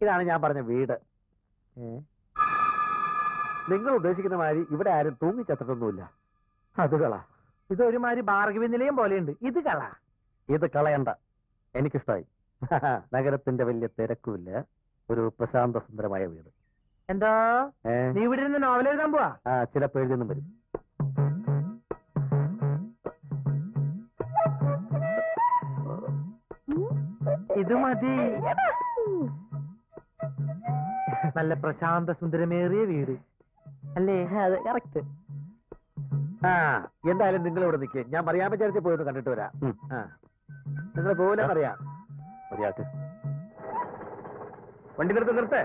ഇതാണ് ഞാൻ പറഞ്ഞ വീട്. നിങ്ങൾ ഉദ്ദേശിക്കുന്ന മാതിരി ഇവിടെ ആരും തൂങ്ങിച്ചത്തിട്ടൊന്നുമില്ല. അത് കള. ഇതൊരുമാതിരി ഭാർഗവി നിലയം പോലെയുണ്ട്. ഇത് കള. ഇത് കളയണ്ട, എനിക്കിഷ്ടായി. നഗരത്തിന്റെ വലിയ തിരക്കുമില്ല, ഒരു പ്രശാന്ത സുന്ദരമായ വീട്. എന്താ നീ ഇവിടെ ഇരുന്ന് നോവൽ എഴുതാൻ പോവാ? ചിലപ്പോൾ എഴുതിയൊന്നും വരും. ഇത് മതി. നല്ല പ്രശാന്ത സുന്ദരമേറിയ വീട് അല്ലേ? അതെ, കറക്റ്റ്. എന്തായാലും നിങ്ങൾ ഇവിടെ നിൽക്കുക, ഞാൻ മറിയാമ്മ ചേർത്തി പോയൊന്ന് കണ്ടിട്ട് വരാം. നിങ്ങൾ പോലെന്നറിയാം. മതിയാക്ക്. വണ്ടി നിർത്തേ.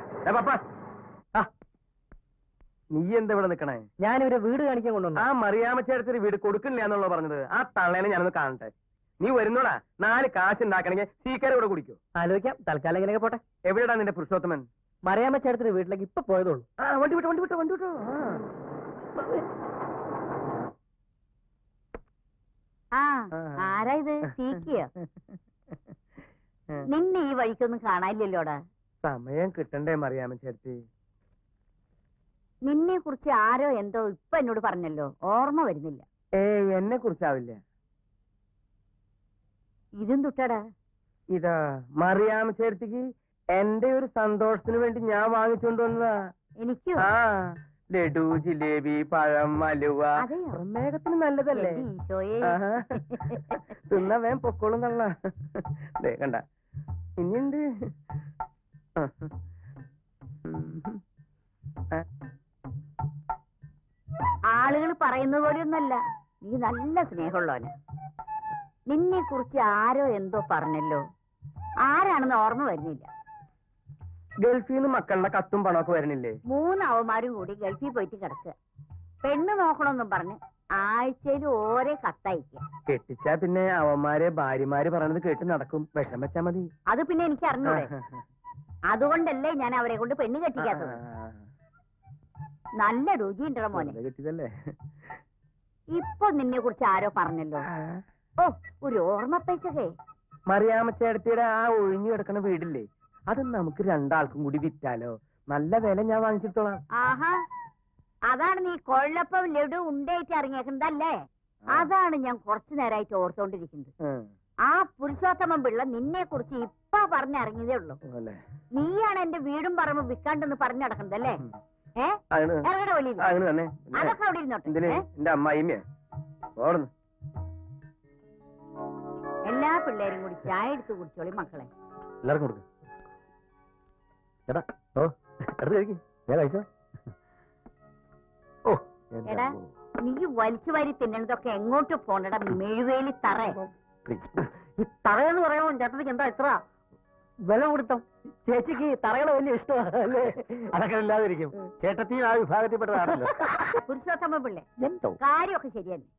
നീ എന്താ ഇവിടെ നിക്കണേ? ഞാനിവരെ വീട് കാണിക്കാൻ കൊണ്ടുവന്നു. ആ മറിയാമ്മ ചേർത്തി വീട് കൊടുക്കില്ല എന്നുള്ള പറഞ്ഞത്. ആ തള്ളേനെ ഞാനൊന്ന് കാണട്ടെ. നീ വരുന്നോടാ. 4 കാശ് ഉണ്ടാക്കണമെങ്കിൽ സീക്കാരെ ഇവിടെ കുടിക്കോ? ആലോചിക്കാം. തൽക്കാലം ഇങ്ങനെയൊക്കെ പോട്ടെ. എവിടെയാ നിന്റെ പുരുഷോത്തമൻ? മറിയാമ്മ ചേർത്തിന്റെ വീട്ടിലേക്ക് ഇപ്പൊ പോയതുള്ളൂ. വണ്ടി വിട്ടോ. ആരാ ഇത്? സീക്കിയോ? നിന്നെ ഈ വഴിക്കൊന്നും കാണാനില്ലല്ലോടാ. സമയം കിട്ടണ്ടേ മറിയാമ്മ ചേർത്തി? നിന്നെ കുറിച്ച് ആരോ എന്തോ ഇപ്പൊ എന്നോട് പറഞ്ഞല്ലോ, ഓർമ്മ വരുന്നില്ല. എന്നെ കുറിച്ചാവില്ല. ഇതും തുട്ടടാ. ഇതാ മറിയാമ്മ ചേർത്തിക്ക് എന്റെ ഒരു സന്തോഷത്തിന് വേണ്ടി ഞാൻ വാങ്ങിച്ചോണ്ട് വന്നതാ. എനിക്കോ? ലഡു, ജിലേബി, പഴം, അലുവ. മേഘത്തിന് നല്ലതല്ലേ? തിന്നാ വേം പൊക്കോളും തള്ള. കണ്ട ഇനിയുണ്ട്. ആളുകൾ പറയുന്നത് പോലെയൊന്നല്ല, നീ നല്ല സ്നേഹമുള്ളവന്. നിന്നെ കുറിച്ച് ആരോ എന്തോ പറഞ്ഞല്ലോ, ആരാണെന്ന് ഓർമ്മ വരുന്നില്ല. ഗൾഫിൽ നിന്ന് മക്കളുടെ കത്തും പണമൊക്കെ വരുന്നില്ലേ? 3 അവന്മാരും കൂടി ഗൾഫിൽ പോയിട്ട് കിടക്കുക. പെണ്ണ് നോക്കണമെന്നും പറഞ്ഞ് ആഴ്ചയിൽ ഓരോ കത്തയക്കുക. കെട്ടിച്ചാ പിന്നെ അവന്മാരെ ഭാര്യമാര് പറയണത് കേട്ട് നടക്കും. വിഷം വെച്ചാ മതി. അത് പിന്നെ എനിക്ക് അറിഞ്ഞൂടെ? അതുകൊണ്ടല്ലേ ഞാൻ അവരെ കൊണ്ട് പെണ്ണ് കെട്ടിക്കാത്തത്. നല്ല രുചിയുണ്ടോ മോനെ? കെട്ടിയതല്ലേ? ഇപ്പൊ നിന്നെ കുറിച്ച് ആരോ പറഞ്ഞല്ലോ. ഓ, ഒരു ഓർമ്മപ്പേച്ചകേ. മറിയാമ്മ ചേട്ടത്തിയുടെ ആ ഒഴിഞ്ഞു കിടക്കുന്ന വീടില്ലേ, അത് നമുക്ക് 2 ആൾക്കും കൂടി വിറ്റാലോ? നല്ല വില ഞാൻ വാങ്ങിച്ചിട്ടോളാം. ആഹാ, അതാണ് നീ കൊള്ളപ്പം ലഡു ഉണ്ടായിട്ട് ഇറങ്ങിയേക്കുന്നതല്ലേ? അതാണ് ഞാൻ കുറച്ചു നേരമായിട്ട് ഓർത്തോണ്ടിരിക്കുന്നത്. ആ പുരുഷോത്തമൻ പിള്ള നിന്നെ കുറിച്ച് ഇപ്പൊ പറഞ്ഞിറങ്ങിയതേ ഉള്ളൂ. നീയാണ് എന്റെ വീടും പറമ്പും വിൽക്കാണ്ടെന്ന് പറഞ്ഞു നടക്കുന്നതല്ലേ? അതൊക്കെ അവിടെ ഇരുന്നോട്ടെ. എന്റെ അമ്മായിമ്മ എല്ലാ പിള്ളേരും കൂടി ചായ എടുത്ത് കുടിച്ചോളി മക്കളെ. എല്ലാവർക്കും കൊടുക്കും. എടാ, നീ വലിച്ചു വാരി തിന്നണതൊക്കെ എങ്ങോട്ട് പോണ്ടടാ മെഴുവേലി തറ. ഈ തറയെന്ന് പറയാമോ ചേട്ടത്തിക്ക്? എന്താ ഇത്ര വില കൊടുത്തോ? ചേച്ചിക്ക് തറകളെ വലിയ ഇഷ്ടമാണ് അല്ലേ? അതൊക്കെ ഇല്ലാതിരിക്കും. ചേട്ടത്തിയും ആ വിഭാഗത്തിൽപ്പെട്ടതാണല്ലോ. പുരുഷോത്തമ പിള്ളേ, കാര്യമൊക്കെ ശരിയല്ലേ?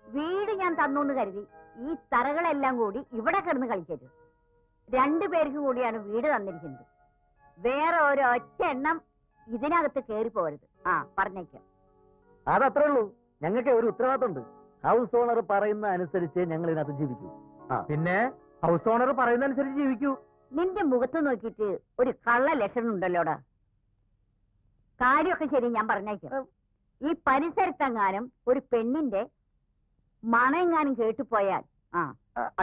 വീട് ഞാൻ തന്നൂന്ന് കരുതി ഈ തറകളെല്ലാം കൂടി ഇവിടെ കിടന്ന് കളിക്കരുത്. 2 പേർക്ക് കൂടിയാണ് വീട് തന്നിരിക്കുന്നത്. വേറെ ഒരൊറ്റ എണ്ണം ഇതിനകത്ത് കേറി പോരുത്. പറഞ്ഞേക്കാം. അതത്രേ ഉള്ളൂ. ഞങ്ങൾക്ക് ഒരു ഉത്തരവാദിത്തമുണ്ട്. ഹൗസ് ഓണർ പറയുന്ന അനുസരിച്ച് ഞങ്ങൾ ഇതിനകത്ത് ജീവിക്കൂ. പിന്നെ ഹൗസ് ഓണർ പറയുന്ന അനുസരിച്ച് ജീവിക്കൂ. നിന്റെ മുഖത്ത് നോക്കിയിട്ട് ഒരു കള്ള ലക്ഷണം ഉണ്ടല്ലോടാ. കാര്യമൊക്കെ ശരി, ഞാൻ പറഞ്ഞേക്കാം. ഈ പരിസരത്തെങ്ങാനും ഒരു പെണ്ണിന്റെ മണമെങ്ങാനും കേട്ടുപോയാൽ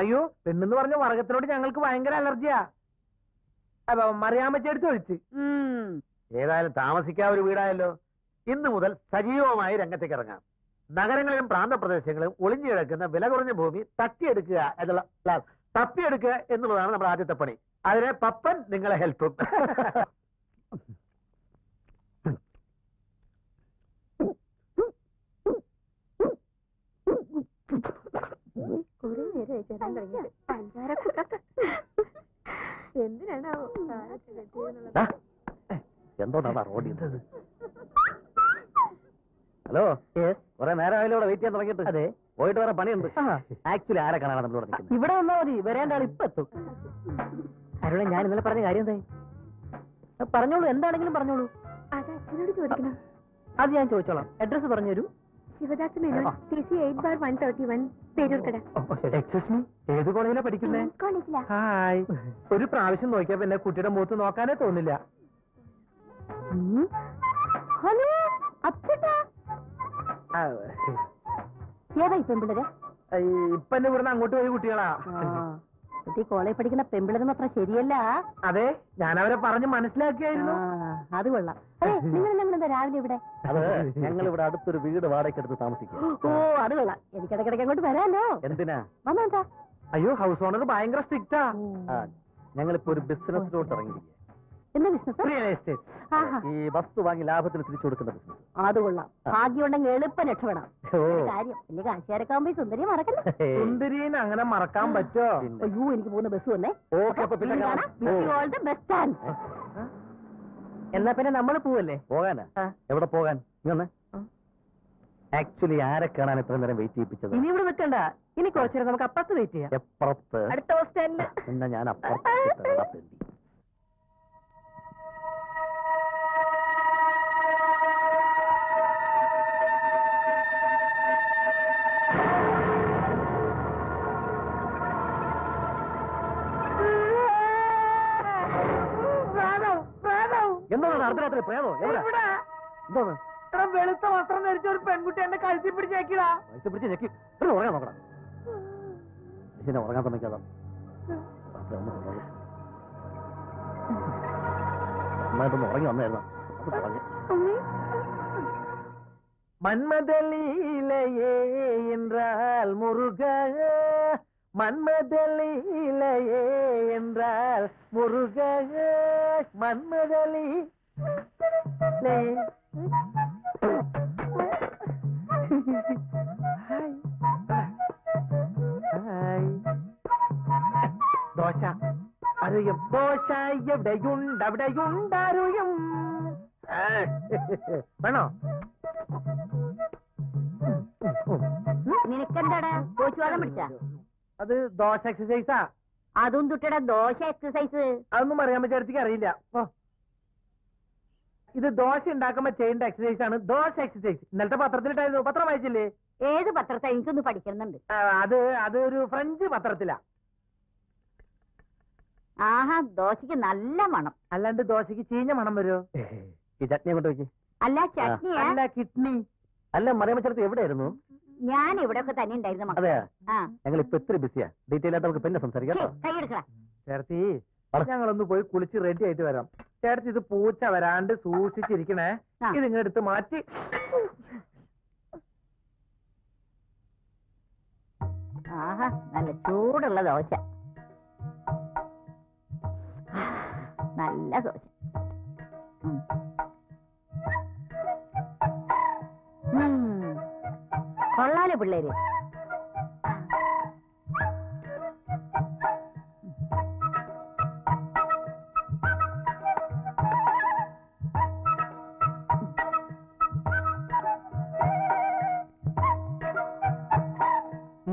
അയ്യോ, പെണ്ണെന്ന് പറഞ്ഞ വർഗത്തിനോട് ഞങ്ങൾക്ക് ഭയങ്കര അലർജിയാ. മറിയാമ്മ ചേർത്ത് ഒഴിച്ച്. ഏതായാലും താമസിക്കാൻ ഒരു വീടായല്ലോ. ഇന്നു മുതൽ സജീവമായി രംഗത്തേക്ക് ഇറങ്ങാം. നഗരങ്ങളിലും പ്രാന്തപ്രദേശങ്ങളിലും ഒളിഞ്ഞു കിടക്കുന്ന വില കുറഞ്ഞ ഭൂമി തട്ടിയെടുക്കുക എന്നുള്ളതാണ് നമ്മുടെ ആദ്യത്തെ പണി. അതിനെ പപ്പൻ നിങ്ങളെ ഹെൽപ്പും. എന്തോന്നാ റോഡിൽ? ഹലോ, കുറെ നേരമായാലും ഇവിടെ വെയിറ്റ് ചെയ്യാൻ തുടങ്ങിയിട്ട്. അതെ, പോയിട്ട് വേറെ പണിയുണ്ട്. ആക്ച്വലി ആരെ കാണാനാണ് നമ്മൾ നിൽക്കുന്നത്? ഇവിടെ വന്നാ മതി, വരേണ്ട ആൾ ഇപ്പൊ എത്തും. അരുണ, ഞാൻ ഇന്നലെ പറഞ്ഞ കാര്യം എന്തായി? പറഞ്ഞോളൂ, എന്താണെങ്കിലും പറഞ്ഞോളൂ. അത് അച്ഛനോട് ചോദിക്കണം. അത് ഞാൻ ചോദിച്ചോളാം. അഡ്രസ് പറഞ്ഞു തരൂ. Shivadas Menon TC 8/131 Peroorkada. Excuse me, ഏത് കോളേജിലാ പഠിക്കുന്നേ? കോളേജിലാ. ഹായ്. ഒരു പ്രാവശ്യം നോക്കിയാ പിന്നെ കുട്ടിയുടെ മുഖത്ത് നോക്കാനേ തോന്നില്ല. ഹലോ അച്ഛട്ടാ. ഏതാ ഈ പെമ്പിളര്? ഇപ്പൊ എന്നെ ഇവിടുന്ന് അങ്ങോട്ട് പോയി കുട്ടികളാ. കോളേജ് പഠിക്കുന്ന പെമ്പിളരും അത്ര ശരിയല്ല. അതെ, ഞാൻ അവരെ പറഞ്ഞ് മനസ്സിലാക്കിയായിരുന്നു. അത് കൊള്ളാം. അതെ, നിങ്ങൾ രാവിലെ ഇവിടെ? അത് ഞങ്ങൾ ഇവിടെ അടുത്തൊരു വീട് വാടകയ്ക്കെടുത്ത് താമസിക്കും. ഓ, അത് കൊള്ളാം. എനിക്കിടക്കിടക്ക് അങ്ങോട്ട് വരാമല്ലോ. എന്തിനാ? വന്നാ? അയ്യോ, ഹൗസ് ഓണർ ഭയങ്കര സ്ട്രിക്റ്റാ. ഞങ്ങളിപ്പോ ഒരു ബിസിനസ്സിലോട്ട് ഇറങ്ങിയിരിക്കുക. എന്താ ബിസിനസ്? Real estate. ഈ വസ്തു വാങ്ങി ലാഭത്തിന് തിരിച്ചു കൊടുക്കുന്ന ബിസിനസ്. അത് കൊള്ളാം. ഭാഗ്യം ഉണ്ടെങ്കിൽ എളുപ്പം രക്ഷപ്പെടാം. കാര്യം വലിയ കാശുകാരൊക്കെ ആകുമ്പോ സുന്ദരി മറക്കല്ലേ. സുന്ദരീനെ അങ്ങനെ മറക്കാൻ പറ്റോ? അയ്യോ, എനിക്ക് പോകുന്ന ബസ് വന്നേ. എന്നാ പിന്നെ നമ്മള് പോവല്ലേ? പോകാനാ? എവിടെ പോകാൻ? ആക്ച്വലി ആരെ കാണാൻ എത്ര നേരം വെയിറ്റ് ചെയ്യിപ്പിച്ചത്? ഇനി ഇവിടെ നിൽക്കണ്ട, ഇനി കുറച്ചു നമുക്ക് അപ്പുറത്ത് വെയിറ്റ് ചെയ്യാം. എപ്പുറത്ത്? അടുത്ത ബസ് സ്റ്റാൻഡില്. എന്നാ ഞാൻ അപ്പുറത്ത്. എന്താണ് അർദ്ധരാത്രി പ്രേതോ? എവിടെ? എന്തോന്ന്? വെളുത്ത വസ്ത്രം ധരിച്ച ഒരു പെൺകുട്ടി എന്നെ കഴുത്തി പിടിച്ചേക്കിടാ. പിടിച്ച് ഞെക്കി ഉറങ്ങാൻ നോക്കണം. മനുഷ്യനെ ഉറങ്ങാൻ സമ്മതിക്കാതെ നന്നായിട്ടൊന്ന് ഉറങ്ങി വന്നായിരുന്നു. അത് പറഞ്ഞു. மன்மதலீலையே என்றால் முருக, மன்மதலீலையே என்றால் முருக, மன்மதலீ ദോശ അറിയും. ദോശ എവിടെയുണ്ടവിടെയുണ്ടറിയും. വേണോ? നിനക്കെന്താടാ കോച്ചുവാദം പിടിച്ച? അത് ദോശ എക്സസൈസാ. അതും തുട്ടടാ ദോശ എക്സസൈസ്. അതൊന്നും അറിയാൻ ചേർത്തിക്ക് അറിയില്ല. ഇത് ദോശ ഉണ്ടാക്കുമ്പോ ചെയ്യേണ്ട എക്സസൈസ് ആണ് ദോശ എക്സസൈസ്. ഇന്നലത്തെ പത്രത്തിലിട്ടായിരുന്നു. പത്രം വായിച്ചില്ലേ? ഏത് പത്രത്തെ? എനിക്കൊന്ന് പഠിക്കുന്നുണ്ട്. അത് ഒരു ഫ്രഞ്ച് പത്രത്തിലാ. ആഹാ, ദോശക്ക് നല്ല മണം. അല്ലാണ്ട് ദോശക്ക് ചീഞ്ഞ മണം വരുമോ? ഈ ചട്നി കൊണ്ട് വെക്ക്. അല്ല ചട്നിയാ? അല്ല കിഡ്നി. അല്ല മറിയമ്മ ചേർത്ത് എവിടെയായിരുന്നു? ഞാൻ ഇവിടെ ഒക്കെ തന്നെ ഉണ്ടായിരുന്നു. അതെ, ഞങ്ങൾ ഇപ്പൊ ഇത്ര ബിസിയാ. ഡീറ്റെയിൽ ആയിട്ട് നമുക്ക് പിന്നെ സംസാരിക്കാം. കൈയെടുക്ക ചേർത്തി, ഞങ്ങളൊന്ന് പോയി കുളിച്ച് റെഡി ആയിട്ട് വരാം. ചേർത്തി, ഇത് പൂച്ച വരാണ്ട് സൂക്ഷിച്ചിരിക്കണേ. ഇതിങ്ങെടുത്ത് മാറ്റി. ആഹാ, നല്ല ചൂടുള്ള ദോശ. നല്ല ദോശ. കൊള്ളാലോ പിള്ളേര്.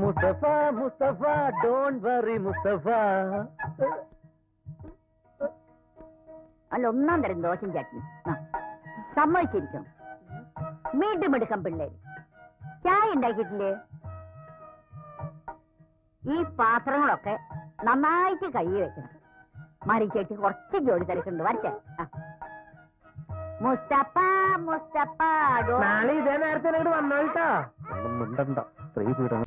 Mustafa Mustafa don't worry Mustafa. അല്ല, ഒന്നാം തരം ദോശയും ചട്നി. സമ്മതിച്ചിരിക്കും. വീണ്ടും എടുക്കാം പിള്ളേര്. ചായ ഉണ്ടാക്കിയിട്ടില്ലേ? ഈ പാത്രങ്ങളൊക്കെ നന്നായിട്ട് കഴുകി വെക്കണം. മറിച്ചേക്ക് കുറച്ച് ജോലി തിരക്കുണ്ട്. വരട്ടെ. മുസ്തഫ മുസ്തഫ നാളെ ഇതേ നേരത്തെ ഇങ്ങോട്ട് വന്നോട്ടോ. ഒന്നും മിണ്ടണ്ട. സ്ത്രീ പീഡനം.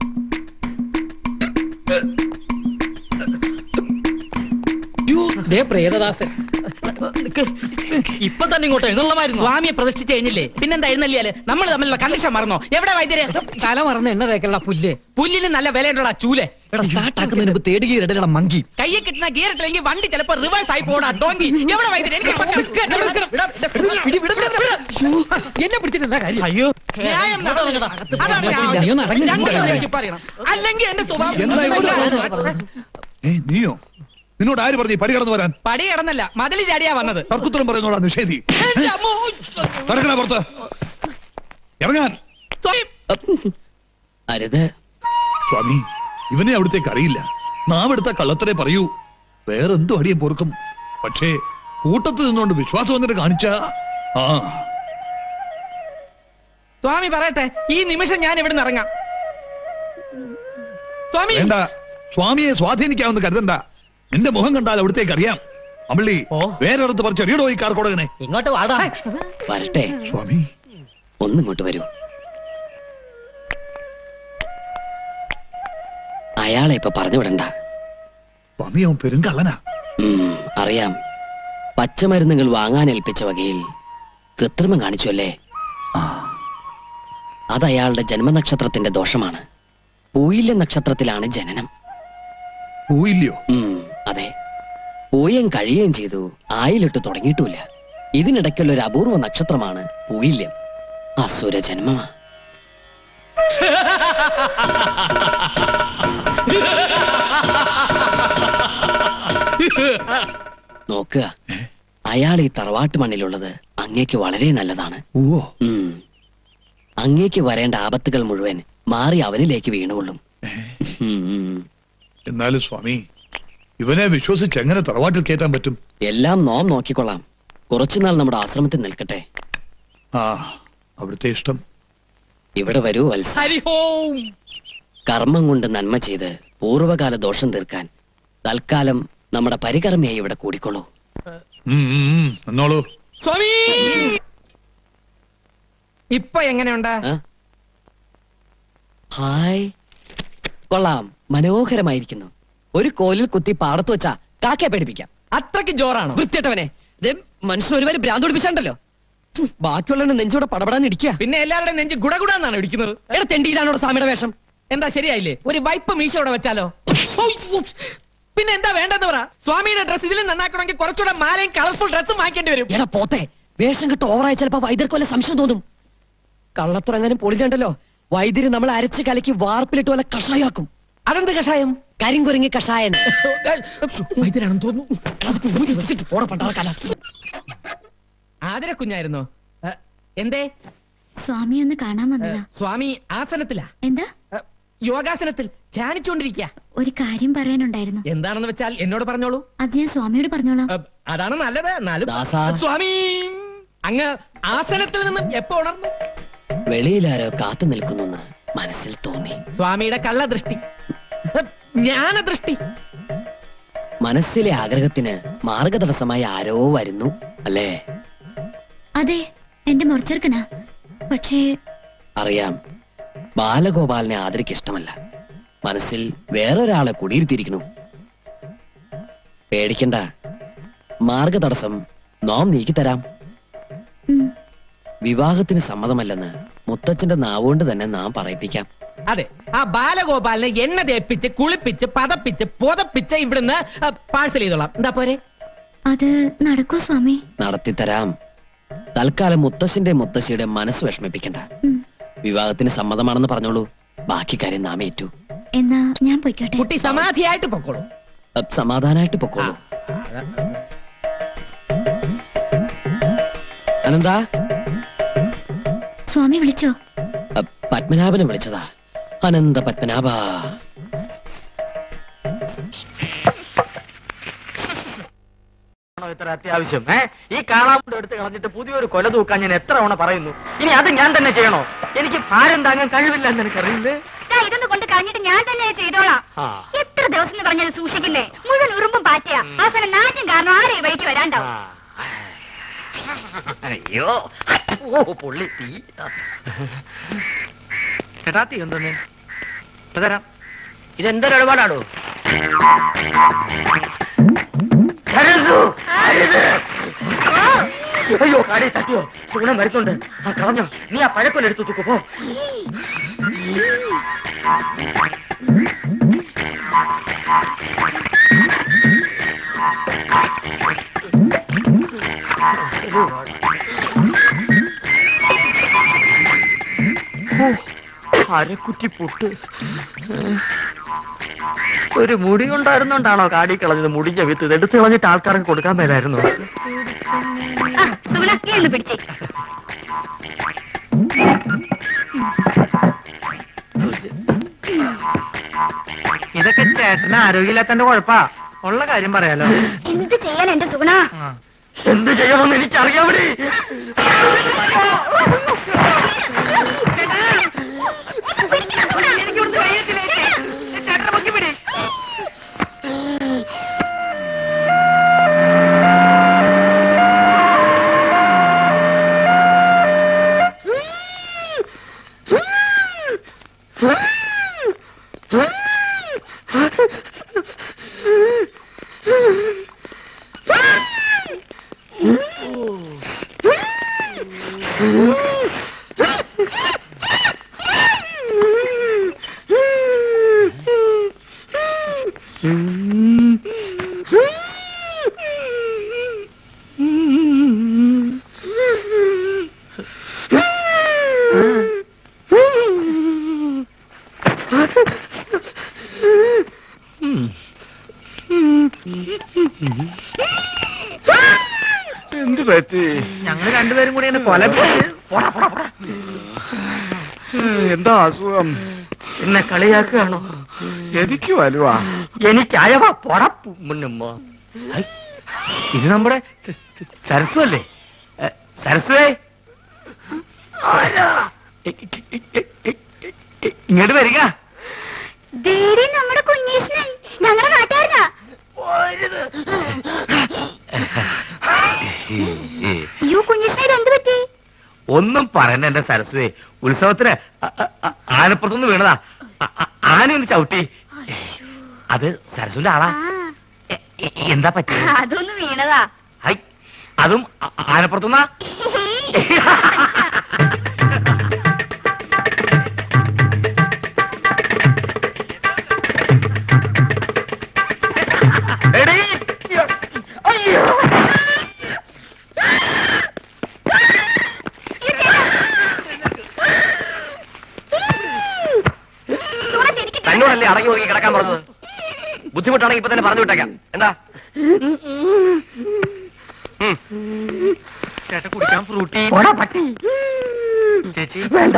പ്രേതദാസൻ ഇപ്പൊ തന്നെ ഇങ്ങോട്ട് എഴുന്നള്ളമായിരുന്നു. സ്വാമിയെ പ്രതിഷ്ഠിച്ച് കഴിഞ്ഞില്ലേ? പിന്നെന്താ എഴുന്നള്ളിയാല്? നമ്മൾ തമ്മിലുള്ള കണ്ടീഷൻ മറന്നോ? എവിടെ വൈദ്യരെ? തല മറന്ന് എണ്ണ തേക്കല്ല പുല്ല്. പുല്ലിന് നല്ല വിലയുണ്ടോടാ ചൂല്. മങ്കി കയ്യെ കിട്ടുന്ന ഗിയർ ഇട്ടില്ലെങ്കിൽ വണ്ടി ചിലപ്പോ റിവേഴ്സ് ആയി പോടാ ഡോങ്കി. എവിടെ വൈദ്യരെ? എന്നെ പിടിച്ചിട്ട് കാര്യം? അയ്യോ, ന്യായം പറയണം. അല്ലെങ്കിൽ എന്റെ സ്വഭാവം. നീയോ? നിന്നോട് ആര് പറഞ്ഞു പടി കടന്നു വരാൻ? പടി കടന്നല്ല, മതിൽ ചാടിയാ വന്നത്. തർക്കുത്തരം പറയുന്നോടാ നിഷേധി. കടക്കണ പുറത്ത് ഇറങ്ങാൻ. സ്വാമി, ഇവനെ അവിടത്തേക്ക് അറിയില്ല. നാവെടുത്ത കള്ളത്തരെ പറയൂ. വേറെന്തോ അടിയെ പൊറുക്കും. പക്ഷേ കൂട്ടത്തിൽ നിന്നുകൊണ്ട് വിശ്വാസം വന്നിട്ട് കാണിച്ച സ്വാമി പറയട്ടെ, ഈ നിമിഷം ഞാൻ ഇവിടെ നിന്ന് ഇറങ്ങാം. സ്വാമി വേണ്ട, സ്വാമിയെ സ്വാധീനിക്കാമെന്ന് കരുതണ്ട. എന്റെ മുഖം കണ്ടാൽ അവിടത്തേക്ക് അറിയാം. അമ്പള്ളി വേറെ അടുത്ത് പറിച്ച് എറിയടോ ഈ കാർക്കോടകനെ. ഇങ്ങോട്ട് വാടാ. വരട്ടെ സ്വാമി, ഒന്നിങ്ങോട്ട് വരൂ. അയാളെ ഇപ്പൊ പറഞ്ഞു വിടണ്ട. സ്വാമി അവൻ പെരുങ്കള്ളനാ. അറിയാം. പച്ചമരുന്നുകൾ വാങ്ങാൻ ഏൽപ്പിച്ച വകയിൽ കൃത്രിമം കാണിച്ചു അല്ലേ? അത് അയാളുടെ ജന്മനക്ഷത്രത്തിന്റെ ദോഷമാണ്. പൂയില്യ നക്ഷത്രത്തിലാണ് ജനനം. പോയില്ലയോ? അതെ, പൂയം കഴിയുകയും ചെയ്തു. ആയിലിട്ട് തുടങ്ങിയിട്ടില്ല. ഇതിനിടയ്ക്കുള്ള ഒരു അപൂർവ നക്ഷത്രമാണ് പൂയില്യം. അസുര ജന്മമാ. നോക്കുക, അയാൾ ഈ തറവാട്ട് മണ്ണിലുള്ളത് അങ്ങേക്ക് വളരെ നല്ലതാണ്. അങ്ങേക്ക് വരേണ്ട ആപത്തുകൾ മുഴുവൻ മാറി അവനിലേക്ക് വീണുകൊള്ളും. എന്നാലും സ്വാമി, ഇവനെ വിശ്വസിച്ച് എങ്ങനെ തറവാട്ടിൽ കയറ്റാൻ പറ്റും? എല്ലാം നോം നോക്കിക്കൊള്ളാം. കുറച്ചുനാൾ നമ്മുടെ ആശ്രമത്തിൽ നിൽക്കട്ടെ. അവിടുത്തെ ഇഷ്ടം. ഇവിടെ വരൂ വത്സ. കർമ്മം കൊണ്ട് നന്മ ചെയ്ത് പൂർവകാല ദോഷം തീർക്കാൻ തൽക്കാലം നമ്മുടെ പരികർമ്മയായി ഇവിടെ കൂടിക്കൊള്ളൂ. എന്നോളൂ. സ്വാമി ഇപ്പൊ എങ്ങനെയുണ്ട്? ഹായ്, കൊള്ളാം, മനോഹരമായിരിക്കുന്നു. ഒരു കോലിൽ കുത്തി പാടത്ത് വെച്ചാ കാക്കയെ പേടിപ്പിക്കാം. അത്രയ്ക്ക് ജോറാണോ? വൃത്തിയട്ടവനെ, മനുഷ്യൻ ഒരുവരെ ഭ്രാന്ത് പിടിപ്പിച്ചാണ്ടല്ലോ. ബാക്കിയുള്ള നെഞ്ചോടെ പടപടാന്ന് ഇടിക്കുക. പിന്നെ എല്ലാവരുടെയും നെഞ്ച് ഗുടഗുടാന്നാണ് ഇടിക്കുന്നത്. എടാ തെണ്ടി, ഇതാണോടെ സ്വാമിയുടെ വേഷം? എന്താ ശരിയായില്ലേ? ഒരു വൈപ്പ് മീശ ഇവിടെ വെച്ചാലോ? പിന്നെ എന്താ വേണ്ടെന്ന് പറ. സ്വാമിയുടെ ഡ്രസ് ഇതിലും നന്നാക്കണമെങ്കിൽ കുറച്ചുകൂടെ മാലയും കളർഫുൾ ഡ്രസ്സും വാങ്ങിക്കേണ്ടി വരും. എടാ പോത്തെ, വേഷം കിട്ട് ഓവറായി ചിലപ്പോ വൈദ്യർക്ക് വല്ല സംശയം തോന്നും. കള്ളത്തുറങ്ങാനും പൊളിഞ്ഞുണ്ടല്ലോ, വൈദ്യര് നമ്മൾ അരച്ച് കലക്കി വാർപ്പിലിട്ട് വല്ല കഷായാക്കും. അതെന്ത് കഷായം? കരിങ്കുരങ്ങി കഷായൻ. വൈദ്യരാണെന്ന് തോന്നുന്നു. ആതിര കുഞ്ഞായിരുന്നോ? എന്തേ? സ്വാമി ഒന്ന് കാണാൻ വന്നതാ. സ്വാമി ആസനത്തിലാ. എന്താ? യോഗാസനത്തിൽ ധ്യാനിച്ചുകൊണ്ടിരിക്കുക. ഒരു കാര്യം പറയാനുണ്ടായിരുന്നു. എന്താണെന്ന് വെച്ചാൽ എന്നോട് പറഞ്ഞോളൂ. അത് ഞാൻ സ്വാമിയോട് പറഞ്ഞോളാം. അതാണ് നല്ലത്. സ്വാമി അങ്ങ് ആസനത്തിൽ നിന്നും എപ്പോ ഉണർന്നു? വെളിയിലാരോ കാത്തു നിൽക്കുന്നു മനസ്സിൽ തോന്നി. സ്വാമിയുടെ കള്ളദൃഷ്ടി, ജ്ഞാനദൃഷ്ടി. മനസ്സിലെ ആഗ്രഹത്തിന് മാർഗതടസ്സമായി ആരോ വരുന്നു അല്ലേ? അതെ, എന്റെ മുറച്ചെറുക്കനാ. പക്ഷേ അറിയാം, ബാലഗോപാലിനെ ആദരിക്ക് ഇഷ്ടമല്ല. മനസ്സിൽ വേറൊരാളെ കുടിയിരുത്തിയിരിക്കണു. പേടിക്കണ്ട, മാർഗതടസ്സം നോം നീക്കിത്തരാം. വിവാഹത്തിന് സമ്മതമല്ലെന്ന് മുത്തച്ഛന്റെ നാവുകൊണ്ട് തന്നെ നാം പറയിപ്പിക്കാം. അതെ, ആ ബാലഗോപാലിനെ എണ്ണ തേപ്പിച്ച് കുളിപ്പിച്ച് പതപ്പിച്ച് പുതപ്പിച്ച് ഇവിടുന്ന് പാഴ്സൽ ചെയ്തോളാം. എന്താ പോരെ? അത് നടക്കോ സ്വാമി? നടത്തിത്തരാം. തൽക്കാലം മുത്തശ്ശന്റെ മുത്തശ്ശിയുടെ മനസ്സ് വിഷമിപ്പിക്കണ്ട. വിവാഹത്തിന് സമ്മതമാണെന്ന് പറഞ്ഞോളൂ. ബാക്കി കാര്യം നാം ഏറ്റു. എന്നാ ഞാൻ പോയിക്കോട്ടെ. കുട്ടി സമാധിയായിട്ട് പൊക്കോളൂ. സമാധാനായിട്ട് പൊക്കോളൂ. അനന്താ, സ്വാമി വിളിച്ചോ? പത്മനാഭനെ വിളിച്ചതാ. അനന്ത പത്മനാഭ. ഇത്ര അത്യാവശ്യം ഈ കാളാമ്പുണ്ട് എടുത്ത് കളഞ്ഞിട്ട് പുതിയൊരു കൊല തൂക്കാൻ ഞാൻ എത്ര തവണ പറയുന്നു. ഇനി അത് ഞാൻ തന്നെ ചെയ്യണോ? എനിക്ക് ഭാരം താങ്ങാൻ കഴിവില്ല എന്ന് എനിക്കറിയില്ലേ. ഇതൊന്ന് കൊണ്ട് കളഞ്ഞിട്ട് ഞാൻ തന്നെ ചെയ്തോളാം. എത്ര ദിവസം എന്ന് പറഞ്ഞത് സൂക്ഷിക്കുന്നേ? മുഴുവൻ ഉറുമ്പും പാറ്റയാ. അവസാനം നാറ്റും കാരണം ആരെ വഴിക്ക് വരാണ്ടാവും. അയ്യോ, പൊള്ളി തീ. ചേട്ടാ തീ എന്തോന്ന് തരാം. ഇതെന്തൊരു ഇടപാടാണോ? അയ്യോ, കാടി തട്ടിയോ? സുഗുണം വരുന്നുണ്ട്. ആ കളഞ്ഞോ? നീ ആ പഴക്കൊല്ലെടുത്തു തൂക്കോ. പോ. അരക്കുറ്റി പുട്ട്. ഒരു മുടി കൊണ്ടായിരുന്നോണ്ടാണോ കാടി കളഞ്ഞത്? മുടിഞ്ഞ വിത്ത് എടുത്ത് കളഞ്ഞിട്ട് ആൾക്കാർക്ക് കൊടുക്കാൻ മേലായിരുന്നു. പിടിച്ചേ. ഇതൊക്കെ ചേട്ടന് ആരോഗ്യമില്ലാത്തന്റെ കുഴപ്പാ. ഉള്ള കാര്യം പറയാലോ. എന്ത് ചെയ്യാൻ എന്റെ സുഗുണ? എന്ത് ചെയ്യണമെന്ന് എനിക്കറിയാമേ. എന്ത് പറ്റി? ഞങ്ങൾ രണ്ടുപേരും കൂടി എന്നെ കൊല എന്താ അസുഖം? എന്നെ കളിയാക്കുകയാണോ? എനിക്ക് വലുവാ. എനിക്ക് അയവാ പൊടപ്പു മുന്നമ്മ. ഇത് നമ്മുടെ സരസ്വ അല്ലേ? സരസ്വേ, ഇങ്ങോട്ട് വരിക. നമ്മുടെ കുഞ്ഞീഷ്ണൻ ഞങ്ങളുടെ നാട്ടുകാരനാ. അയ്യോ കുഞ്ഞീഷ്ണൻ എന്ത് പറ്റി? ഒന്നും പറയണ്ട എന്റെ സരസ്വേ. ഉത്സവത്തിന് ആനപ്പുറത്തുനിന്ന് വീണതാ. ആനയൊന്ന് ചവിട്ടി. അത് സരസ്വന്റെ ആളാ. എന്താ പറ്റി? അതൊന്ന് വീണതാ. അതും ആനപ്പുറത്തുനിന്നാ? തന്നോടല്ലേ അടങ്ങി ഒതുങ്ങി കിടക്കാൻ പറഞ്ഞത്? ബുദ്ധിമുട്ടാണെങ്കിൽ ഇപ്പൊ തന്നെ പറഞ്ഞു വിട്ടേക്കാം. എന്താ ചേട്ടൻ കുടിക്കാൻ ഫ്രൂട്ടി? ചേച്ചി വേണ്ട.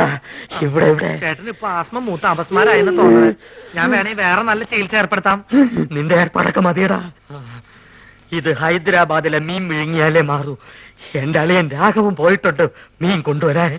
ഇവിടെ ചേട്ടന് ഇപ്പൊ ആസ്മ മൂത്ത അപസ്മാരായെന്ന് തോന്നുന്നത്. ഞാൻ വേണേ വേറെ നല്ല ചികിത്സ ഏർപ്പെടുത്താം. നിന്റെ ഏർപ്പാടൊക്കെ മതിയടാ. ഇത് ഹൈദരാബാദിലെ മീൻ വിഴുങ്ങിയാലേ മാറൂ. എന്റെ അളിയൻ രാഘവൻ പോയിട്ടുണ്ട് മീൻ കൊണ്ടുവരാൻ.